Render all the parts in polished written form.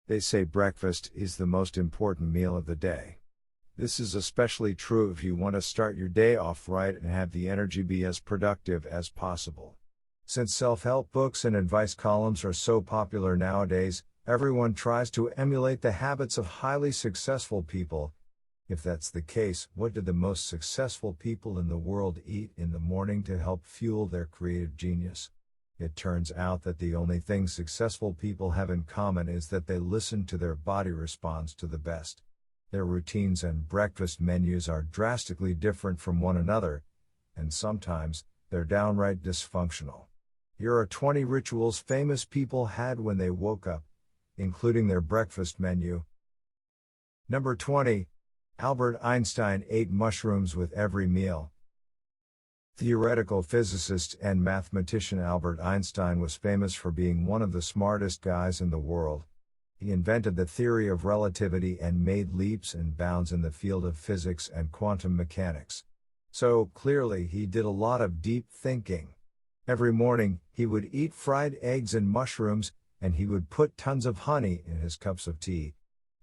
They say breakfast is the most important meal of the day. This is especially true if you want to start your day off right and have the energy be as productive as possible. Since self-help books and advice columns are so popular nowadays, everyone tries to emulate the habits of highly successful people. If that's the case, what do the most successful people in the world eat in the morning to help fuel their creative genius? It turns out that the only thing successful people have in common is that they listen to their body response to the best. Their routines and breakfast menus are drastically different from one another, and sometimes, they're downright dysfunctional. Here are 20 rituals famous people had when they woke up, including their breakfast menu. Number 20. Albert Einstein ate mushrooms with every meal. Theoretical physicist and mathematician Albert Einstein was famous for being one of the smartest guys in the world. He invented the theory of relativity and made leaps and bounds in the field of physics and quantum mechanics. So, clearly he did a lot of deep thinking. Every morning, he would eat fried eggs and mushrooms, and he would put tons of honey in his cups of tea.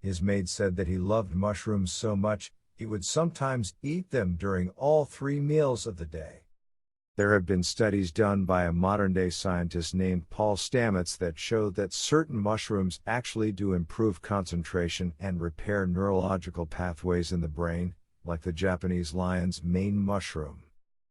His maid said that he loved mushrooms so much, he would sometimes eat them during all 3 meals of the day. There have been studies done by a modern-day scientist named Paul Stamets that show that certain mushrooms actually do improve concentration and repair neurological pathways in the brain, like the Japanese lion's mane mushroom.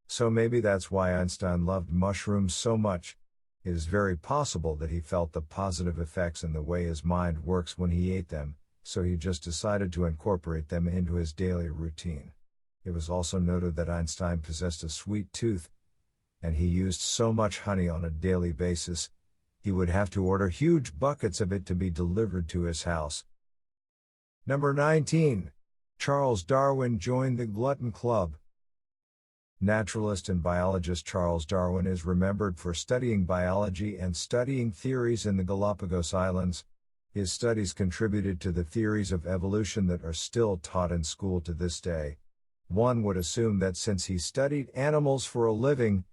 So maybe that's why Einstein loved mushrooms so much. It is very possible that he felt the positive effects in the way his mind works when he ate them, so he just decided to incorporate them into his daily routine. It was also noted that Einstein possessed a sweet tooth, and he used so much honey on a daily basis, he would have to order huge buckets of it to be delivered to his house. Number 19. Charles Darwin joined the Glutton Club. Naturalist and biologist Charles Darwin is remembered for studying biology and studying theories in the Galapagos Islands. His studies contributed to the theories of evolution that are still taught in school to this day. One would assume that since he studied animals for a living,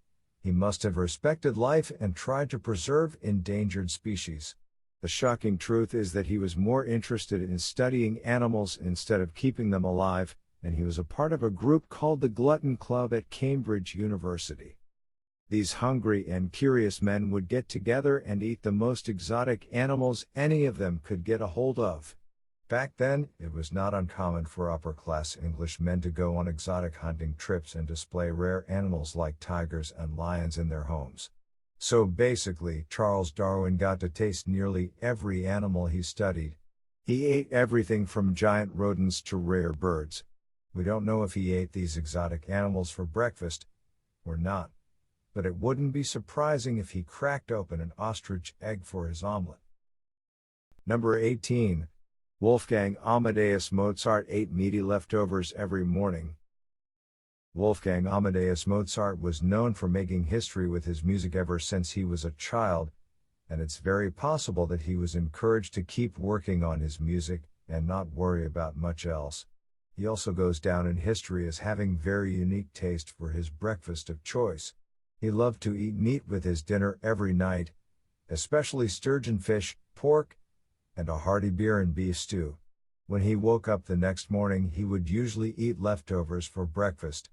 he must have respected life and tried to preserve endangered species. The shocking truth is that he was more interested in studying animals instead of keeping them alive, and he was a part of a group called the Glutton Club at Cambridge University. These hungry and curious men would get together and eat the most exotic animals any of them could get a hold of. Back then, it was not uncommon for upper-class English men to go on exotic hunting trips and display rare animals like tigers and lions in their homes. So basically, Charles Darwin got to taste nearly every animal he studied. He ate everything from giant rodents to rare birds. We don't know if he ate these exotic animals for breakfast or not, but it wouldn't be surprising if he cracked open an ostrich egg for his omelet. Number 18. Wolfgang Amadeus Mozart ate meaty leftovers every morning. Wolfgang Amadeus Mozart was known for making history with his music ever since he was a child, and it's very possible that he was encouraged to keep working on his music and not worry about much else. He also goes down in history as having very unique taste for his breakfast of choice. He loved to eat meat with his dinner every night, especially sturgeon fish, pork, and a hearty beer and beef stew. When he woke up the next morning, he would usually eat leftovers for breakfast.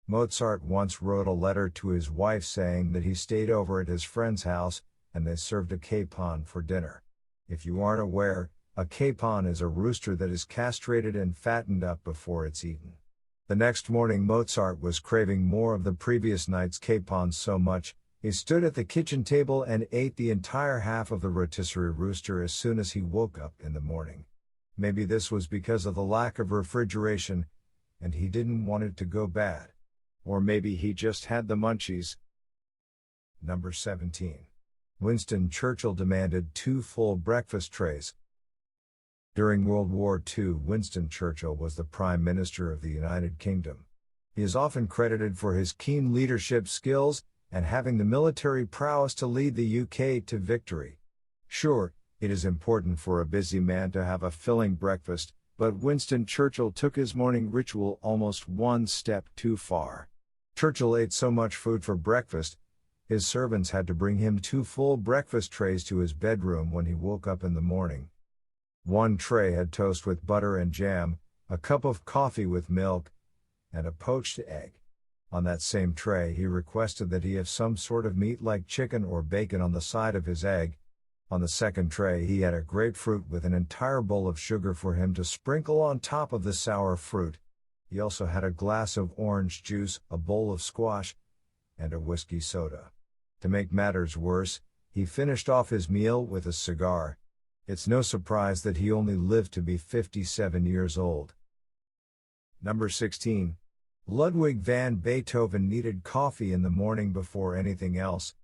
Mozart once wrote a letter to his wife saying that he stayed over at his friend's house, and they served a capon for dinner. If you aren't aware, a capon is a rooster that is castrated and fattened up before it's eaten. The next morning Mozart was craving more of the previous night's capon so much, he stood at the kitchen table and ate the entire half of the rotisserie rooster as soon as he woke up in the morning. Maybe this was because of the lack of refrigeration, and he didn't want it to go bad. Or maybe he just had the munchies. Number 17. Winston Churchill demanded 2 full breakfast trays. During World War II, Winston Churchill was the Prime Minister of the United Kingdom. He is often credited for his keen leadership skills and having the military prowess to lead the UK to victory. Sure, it is important for a busy man to have a filling breakfast, but Winston Churchill took his morning ritual almost one step too far. Churchill ate so much food for breakfast, his servants had to bring him 2 full breakfast trays to his bedroom when he woke up in the morning. One tray had toast with butter and jam, a cup of coffee with milk, and a poached egg. On that same tray he requested that he have some sort of meat like chicken or bacon on the side of his egg. On the second tray he had a grapefruit with an entire bowl of sugar for him to sprinkle on top of the sour fruit. He also had a glass of orange juice, a bowl of squash, and a whiskey soda. To make matters worse, he finished off his meal with a cigar. It's no surprise that he only lived to be 57 years old. Number 16. Ludwig van Beethoven needed coffee in the morning before anything else.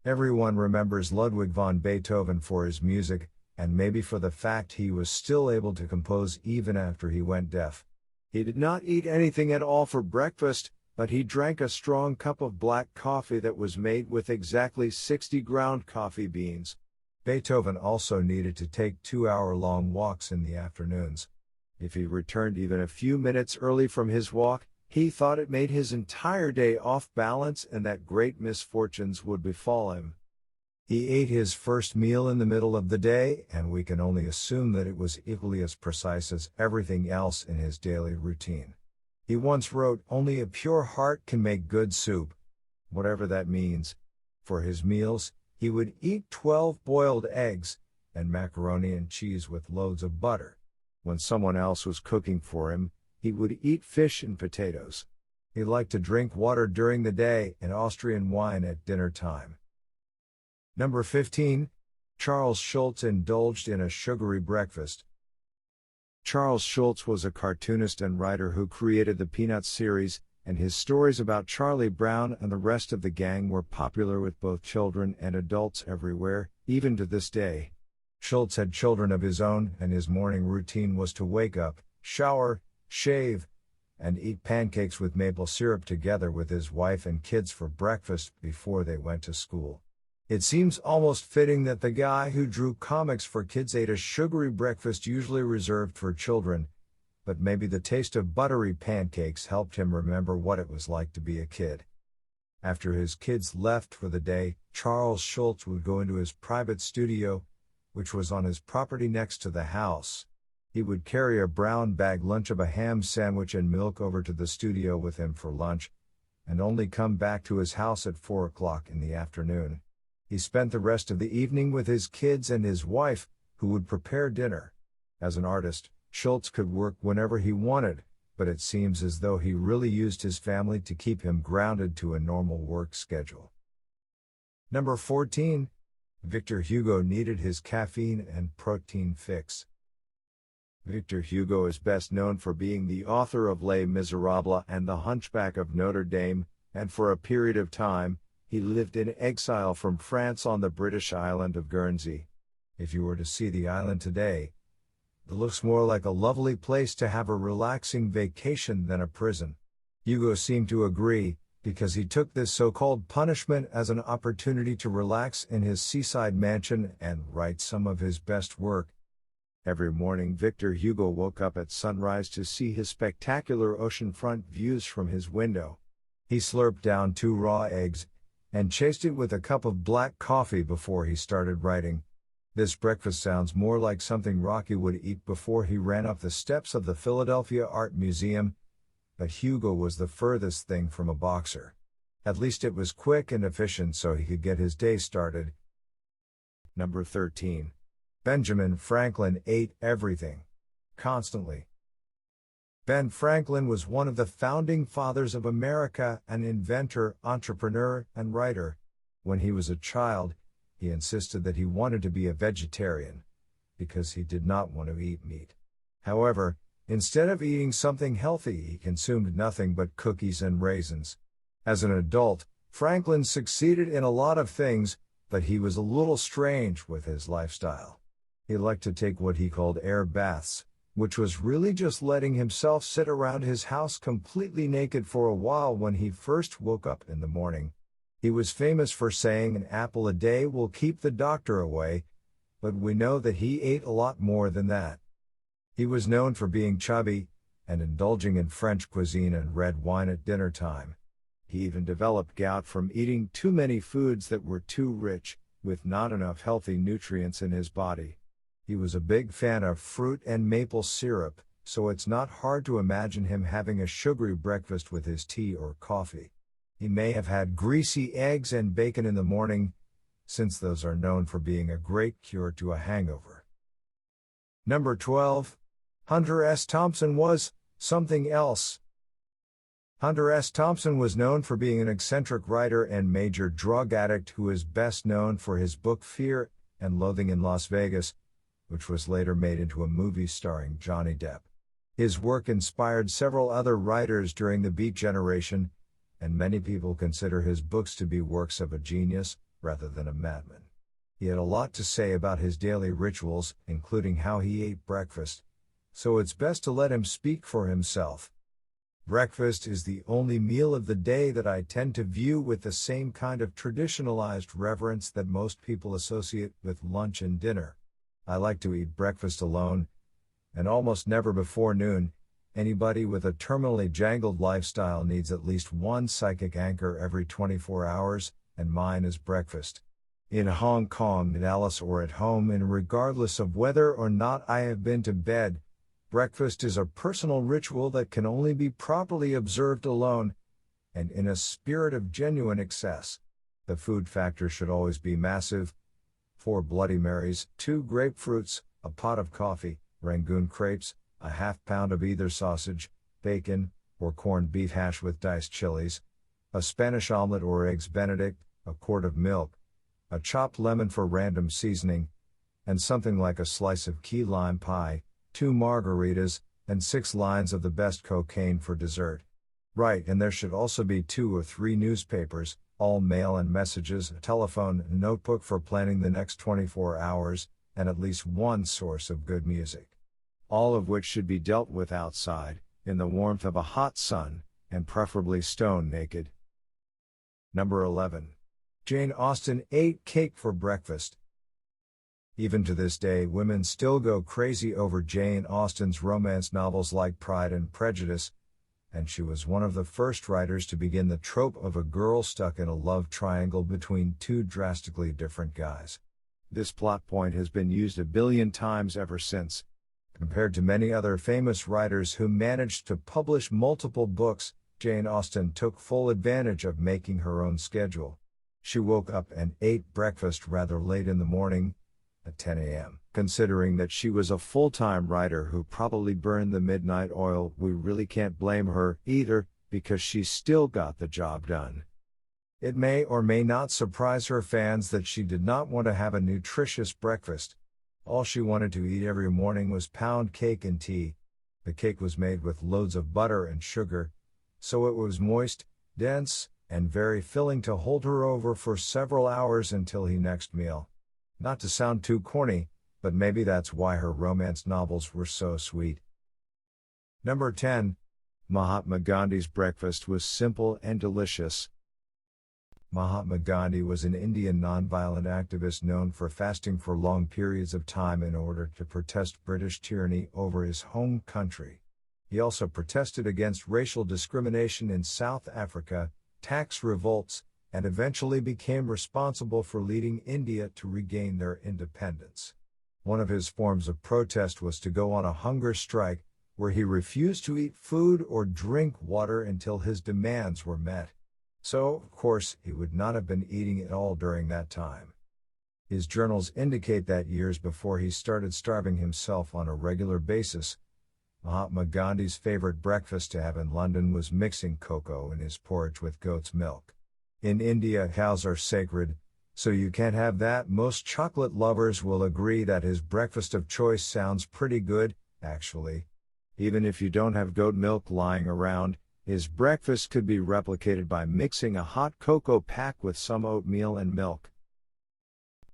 Everyone remembers Ludwig van Beethoven for his music, and maybe for the fact he was still able to compose even after he went deaf. He did not eat anything at all for breakfast, but he drank a strong cup of black coffee that was made with exactly 60 ground coffee beans. Beethoven also needed to take 2-hour-long walks in the afternoons. If he returned even a few minutes early from his walk, he thought it made his entire day off balance and that great misfortunes would befall him. He ate his first meal in the middle of the day, and we can only assume that it was equally as precise as everything else in his daily routine. He once wrote, "Only a pure heart can make good soup," whatever that means. For his meals, he would eat 12 boiled eggs, and macaroni and cheese with loads of butter. When someone else was cooking for him, he would eat fish and potatoes. He liked to drink water during the day and Austrian wine at dinner time. Number 15. Charles Schultz indulged in a sugary breakfast. Charles Schultz was a cartoonist and writer who created the Peanuts series, and his stories about Charlie Brown and the rest of the gang were popular with both children and adults everywhere, even to this day. Schultz had children of his own, and his morning routine was to wake up, shower, shave, and eat pancakes with maple syrup together with his wife and kids for breakfast before they went to school. It seems almost fitting that the guy who drew comics for kids ate a sugary breakfast usually reserved for children, but maybe the taste of buttery pancakes helped him remember what it was like to be a kid. After his kids left for the day, Charles Schultz would go into his private studio, which was on his property next to the house. He would carry a brown bag lunch of a ham sandwich and milk over to the studio with him for lunch, and only come back to his house at 4 o'clock in the afternoon. He spent the rest of the evening with his kids and his wife, who would prepare dinner. As an artist, Schultz could work whenever he wanted, but it seems as though he really used his family to keep him grounded to a normal work schedule. Number 14. Victor Hugo needed his caffeine and protein fix. Victor Hugo is best known for being the author of Les Miserables and The Hunchback of Notre Dame, and for a period of time, he lived in exile from France on the British island of Guernsey. If you were to see the island today, it looks more like a lovely place to have a relaxing vacation than a prison. Hugo seemed to agree, because he took this so-called punishment as an opportunity to relax in his seaside mansion and write some of his best work. Every morning Victor Hugo woke up at sunrise to see his spectacular oceanfront views from his window. He slurped down 2 raw eggs, and chased it with a cup of black coffee before he started writing. This breakfast sounds more like something Rocky would eat before he ran up the steps of the Philadelphia Art Museum, but Hugo was the furthest thing from a boxer. At least it was quick and efficient so he could get his day started. Number 13. Benjamin Franklin ate everything. Constantly. Ben Franklin was one of the founding fathers of America, an inventor, entrepreneur, and writer. When he was a child, he insisted that he wanted to be a vegetarian, because he did not want to eat meat. However, instead of eating something healthy, he consumed nothing but cookies and raisins. As an adult, Franklin succeeded in a lot of things, but he was a little strange with his lifestyle. He liked to take what he called air baths, which was really just letting himself sit around his house completely naked for a while when he first woke up in the morning. He was famous for saying an apple a day will keep the doctor away, but we know that he ate a lot more than that. He was known for being chubby, and indulging in French cuisine and red wine at dinner time. He even developed gout from eating too many foods that were too rich, with not enough healthy nutrients in his body. He was a big fan of fruit and maple syrup, so it's not hard to imagine him having a sugary breakfast with his tea or coffee. He may have had greasy eggs and bacon in the morning, since those are known for being a great cure to a hangover. Number 12. Hunter S. Thompson was something else. Hunter S. Thompson was known for being an eccentric writer and major drug addict who is best known for his book Fear and Loathing in Las Vegas, which was later made into a movie starring Johnny Depp. His work inspired several other writers during the Beat generation, and many people consider his books to be works of a genius, rather than a madman. He had a lot to say about his daily rituals, including how he ate breakfast, so it's best to let him speak for himself. Breakfast is the only meal of the day that I tend to view with the same kind of traditionalized reverence that most people associate with lunch and dinner. I like to eat breakfast alone, and almost never before noon. Anybody with a terminally jangled lifestyle needs at least one psychic anchor every 24 hours, and mine is breakfast. In Hong Kong, Dallas, or at home, and regardless of whether or not I have been to bed, breakfast is a personal ritual that can only be properly observed alone, and in a spirit of genuine excess. The food factor should always be massive. 4 Bloody Marys, 2 grapefruits, a pot of coffee, Rangoon crepes, a half-pound of either sausage, bacon, or corned beef hash with diced chilies, a Spanish omelet or eggs Benedict, a quart of milk, a chopped lemon for random seasoning, and something like a slice of key lime pie, 2 margaritas, and 6 lines of the best cocaine for dessert. Right, and there should also be 2 or 3 newspapers, all mail and messages, a telephone, a notebook for planning the next 24 hours, and at least one source of good music. All of which should be dealt with outside, in the warmth of a hot sun, and preferably stone naked. Number 11. Jane Austen ate cake for breakfast. Even to this day, women still go crazy over Jane Austen's romance novels like Pride and Prejudice, and she was one of the first writers to begin the trope of a girl stuck in a love triangle between 2 drastically different guys. This plot point has been used a billion times ever since. Compared to many other famous writers who managed to publish multiple books, Jane Austen took full advantage of making her own schedule. She woke up and ate breakfast rather late in the morning, at 10 a.m. Considering that she was a full-time writer who probably burned the midnight oil, we really can't blame her either, because she still got the job done. It may or may not surprise her fans that she did not want to have a nutritious breakfast. All she wanted to eat every morning was pound cake and tea. The cake was made with loads of butter and sugar, so it was moist, dense, and very filling to hold her over for several hours until her next meal. Not to sound too corny, but maybe that's why her romance novels were so sweet. Number 10. Mahatma Gandhi's breakfast was simple and delicious. Mahatma Gandhi was an Indian nonviolent activist known for fasting for long periods of time in order to protest British tyranny over his home country. He also protested against racial discrimination in South Africa, tax revolts, and eventually became responsible for leading India to regain their independence. One of his forms of protest was to go on a hunger strike, where he refused to eat food or drink water until his demands were met. So, of course, he would not have been eating at all during that time. His journals indicate that years before he started starving himself on a regular basis, Mahatma Gandhi's favorite breakfast to have in London was mixing cocoa in his porridge with goat's milk. In India, cows are sacred, so you can't have that. Most chocolate lovers will agree that his breakfast of choice sounds pretty good, actually. Even if you don't have goat milk lying around, his breakfast could be replicated by mixing a hot cocoa pack with some oatmeal and milk.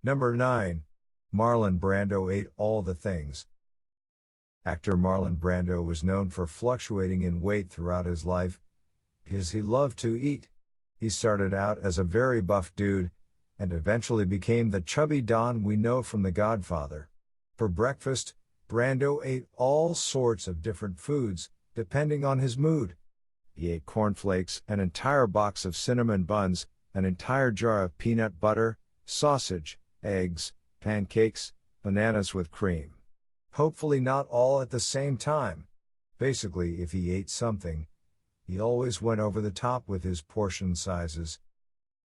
Number 9. Marlon Brando ate all the things. Actor Marlon Brando was known for fluctuating in weight throughout his life, because he loved to eat. He started out as a very buff dude, and eventually became the chubby Don we know from The Godfather. For breakfast, Brando ate all sorts of different foods, depending on his mood. He ate cornflakes, an entire box of cinnamon buns, an entire jar of peanut butter, sausage, eggs, pancakes, bananas with cream. Hopefully not all at the same time. Basically, if he ate something, he always went over the top with his portion sizes.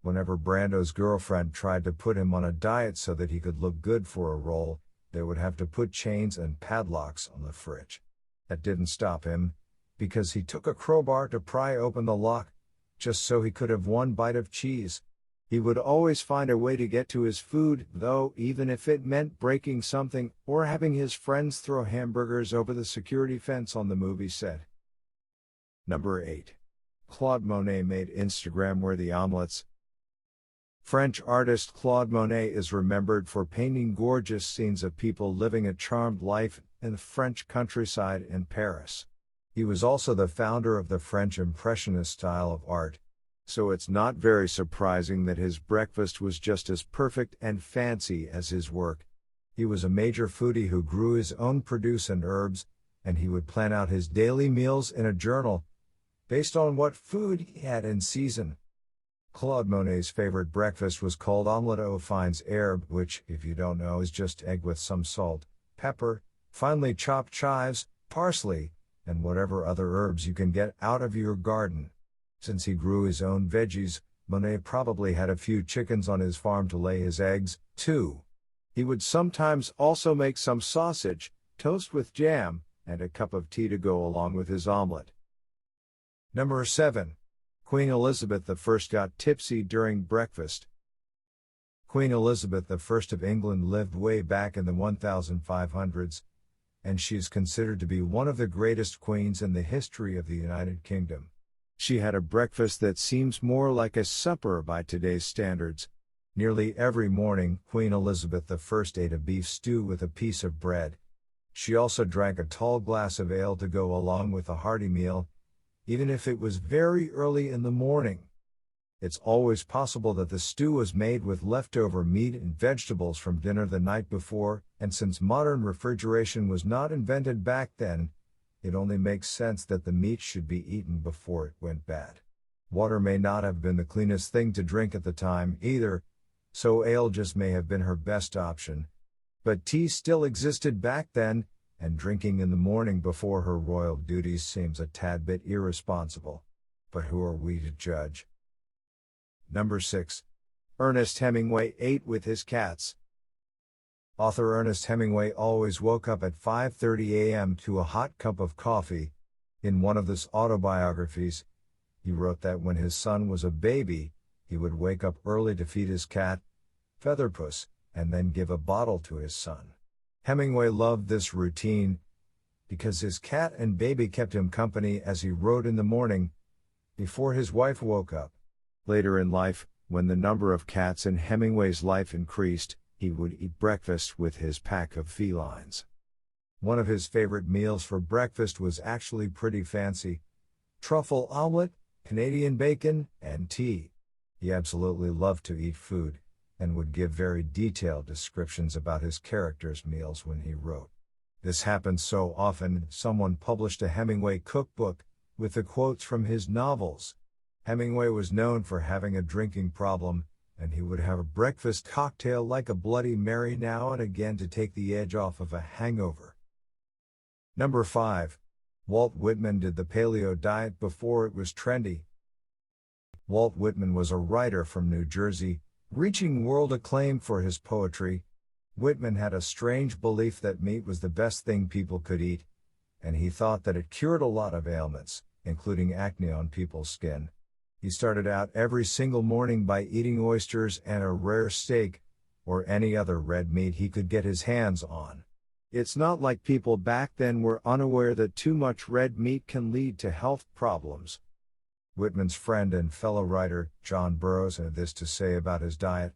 Whenever Brando's girlfriend tried to put him on a diet so that he could look good for a role, they would have to put chains and padlocks on the fridge. That didn't stop him, because he took a crowbar to pry open the lock, just so he could have one bite of cheese. He would always find a way to get to his food, though, even if it meant breaking something or having his friends throw hamburgers over the security fence on the movie set. Number 8. Claude Monet made Instagram-worthy omelettes. French artist Claude Monet is remembered for painting gorgeous scenes of people living a charmed life in the French countryside in Paris. He was also the founder of the French Impressionist style of art, so it's not very surprising that his breakfast was just as perfect and fancy as his work. He was a major foodie who grew his own produce and herbs, and he would plan out his daily meals in a journal, based on what food he had in season. Claude Monet's favorite breakfast was called omelette aux fines herbes, which, if you don't know, is just egg with some salt, pepper, finely chopped chives, parsley, and whatever other herbs you can get out of your garden. Since he grew his own veggies, Monet probably had a few chickens on his farm to lay his eggs, too. He would sometimes also make some sausage, toast with jam, and a cup of tea to go along with his omelette. Number 7. Queen Elizabeth I got tipsy during breakfast. Queen Elizabeth I of England lived way back in the 1500s, and she is considered to be one of the greatest queens in the history of the United Kingdom. She had a breakfast that seems more like a supper by today's standards. Nearly every morning, Queen Elizabeth I ate a beef stew with a piece of bread. She also drank a tall glass of ale to go along with a hearty meal, even if it was very early in the morning. It's always possible that the stew was made with leftover meat and vegetables from dinner the night before, and since modern refrigeration was not invented back then, it only makes sense that the meat should be eaten before it went bad. Water may not have been the cleanest thing to drink at the time either, so ale just may have been her best option. But tea still existed back then, and drinking in the morning before her royal duties seems a tad bit irresponsible. But who are we to judge? Number 6. Ernest Hemingway ate with his cats. Author Ernest Hemingway always woke up at 5:30 a.m. to a hot cup of coffee. In one of his autobiographies, he wrote that when his son was a baby, he would wake up early to feed his cat, Featherpuss, and then give a bottle to his son. Hemingway loved this routine because his cat and baby kept him company as he wrote in the morning, before his wife woke up. Later in life, when the number of cats in Hemingway's life increased, he would eat breakfast with his pack of felines. One of his favorite meals for breakfast was actually pretty fancy: truffle omelette, Canadian bacon, and tea. He absolutely loved to eat food, and would give very detailed descriptions about his characters' meals when he wrote. This happened so often, someone published a Hemingway cookbook with the quotes from his novels. Hemingway was known for having a drinking problem, and he would have a breakfast cocktail like a Bloody Mary now and again to take the edge off of a hangover. Number 5. Walt Whitman did the paleo diet before it was trendy. Walt Whitman was a writer from New Jersey, reaching world acclaim for his poetry. Whitman had a strange belief that meat was the best thing people could eat, and he thought that it cured a lot of ailments, including acne on people's skin. He started out every single morning by eating oysters and a rare steak, or any other red meat he could get his hands on. It's not like people back then were unaware that too much red meat can lead to health problems. Whitman's friend and fellow writer, John Burroughs, had this to say about his diet: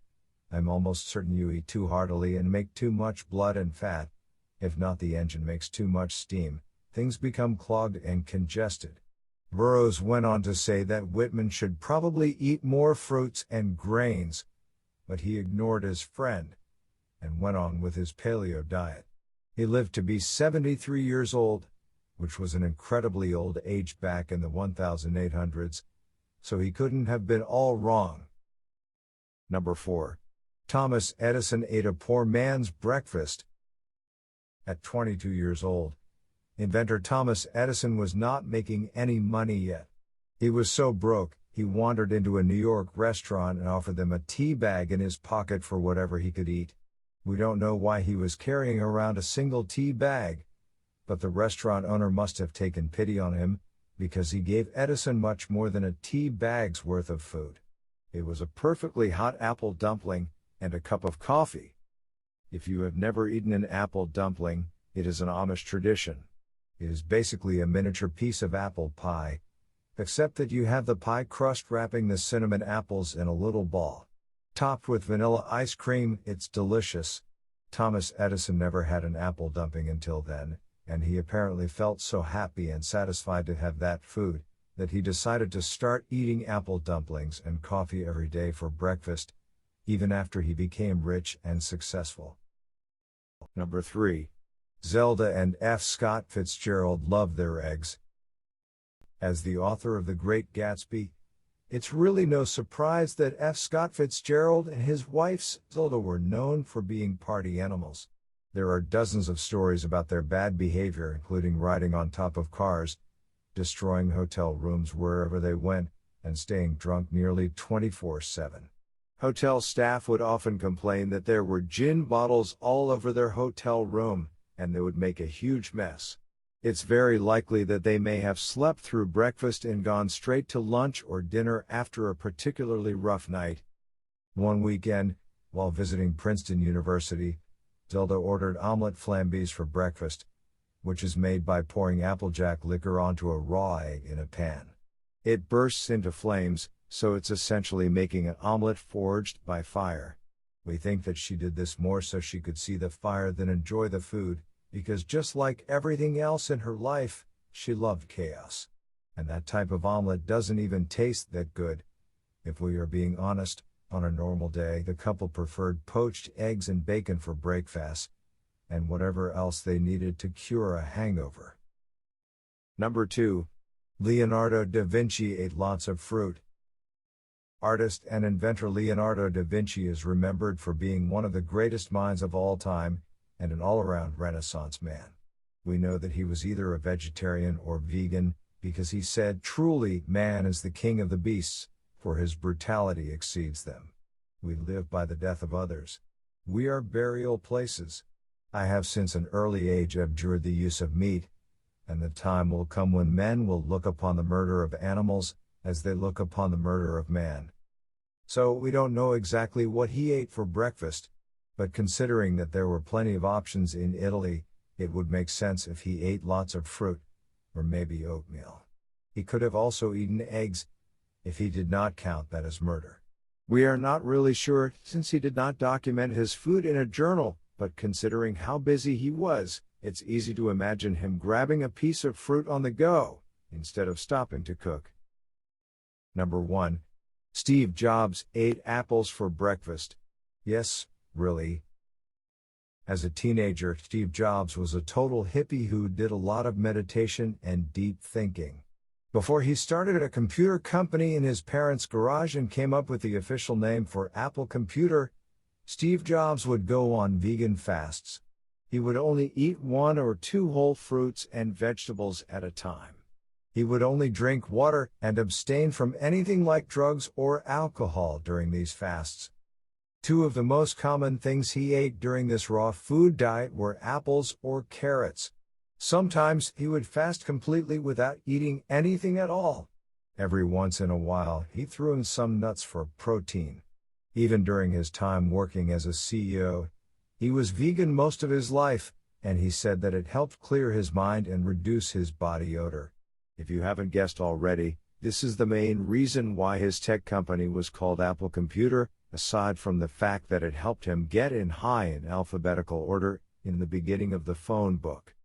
"I'm almost certain you eat too heartily and make too much blood and fat. If not, the engine makes too much steam, things become clogged and congested." Burroughs went on to say that Whitman should probably eat more fruits and grains, but he ignored his friend and went on with his paleo diet. He lived to be 73 years old, which was an incredibly old age back in the 1800s, so he couldn't have been all wrong. Number 4. Thomas Edison ate a poor man's breakfast. At 22 years old, inventor Thomas Edison was not making any money yet. He was so broke, he wandered into a New York restaurant and offered them a tea bag in his pocket for whatever he could eat. We don't know why he was carrying around a single tea bag, but the restaurant owner must have taken pity on him, because he gave Edison much more than a tea bag's worth of food. It was a perfectly hot apple dumpling, and a cup of coffee. If you have never eaten an apple dumpling, it is an Amish tradition. It is basically a miniature piece of apple pie, except that you have the pie crust wrapping the cinnamon apples in a little ball. Topped with vanilla ice cream, it's delicious. Thomas Edison never had an apple dumpling until then, and he apparently felt so happy and satisfied to have that food, that he decided to start eating apple dumplings and coffee every day for breakfast, even after he became rich and successful. Number 3. Zelda and F. Scott Fitzgerald loved their eggs. As the author of The Great Gatsby, it's really no surprise that F. Scott Fitzgerald and his wife Zelda were known for being party animals. There are dozens of stories about their bad behavior, including riding on top of cars, destroying hotel rooms wherever they went, and staying drunk nearly 24/7. Hotel staff would often complain that there were gin bottles all over their hotel room, and they would make a huge mess. It's very likely that they may have slept through breakfast and gone straight to lunch or dinner after a particularly rough night. One weekend, while visiting Princeton University, Zelda ordered omelette flambés for breakfast, which is made by pouring applejack liquor onto a raw egg in a pan. It bursts into flames, so it's essentially making an omelette forged by fire. We think that she did this more so she could see the fire than enjoy the food, because just like everything else in her life, she loved chaos. And that type of omelette doesn't even taste that good. If we are being honest, on a normal day the couple preferred poached eggs and bacon for breakfast, and whatever else they needed to cure a hangover. Number 2. Leonardo da Vinci ate lots of fruit. Artist and inventor Leonardo da Vinci is remembered for being one of the greatest minds of all time, and an all-around Renaissance man. We know that he was either a vegetarian or vegan, because he said, "Truly, man is the king of the beasts, for his brutality exceeds them. We live by the death of others. We are burial places. I have since an early age abjured the use of meat, and the time will come when men will look upon the murder of animals as they look upon the murder of man." So we don't know exactly what he ate for breakfast, but considering that there were plenty of options in Italy, it would make sense if he ate lots of fruit, or maybe oatmeal. He could have also eaten eggs, if he did not count that as murder. We are not really sure, since he did not document his food in a journal, but considering how busy he was, it's easy to imagine him grabbing a piece of fruit on the go, instead of stopping to cook. Number 1. Steve Jobs ate apples for breakfast. Yes, really. As a teenager, Steve Jobs was a total hippie who did a lot of meditation and deep thinking. Before he started a computer company in his parents' garage and came up with the official name for Apple Computer, Steve Jobs would go on vegan fasts. He would only eat 1 or 2 whole fruits and vegetables at a time. He would only drink water and abstain from anything like drugs or alcohol during these fasts. 2 of the most common things he ate during this raw food diet were apples or carrots. Sometimes he would fast completely without eating anything at all. Every once in a while he threw in some nuts for protein. Even during his time working as a CEO, he was vegan most of his life, and he said that it helped clear his mind and reduce his body odor. If you haven't guessed already, this is the main reason why his tech company was called Apple Computer, aside from the fact that it helped him get in high in alphabetical order in the beginning of the phone book.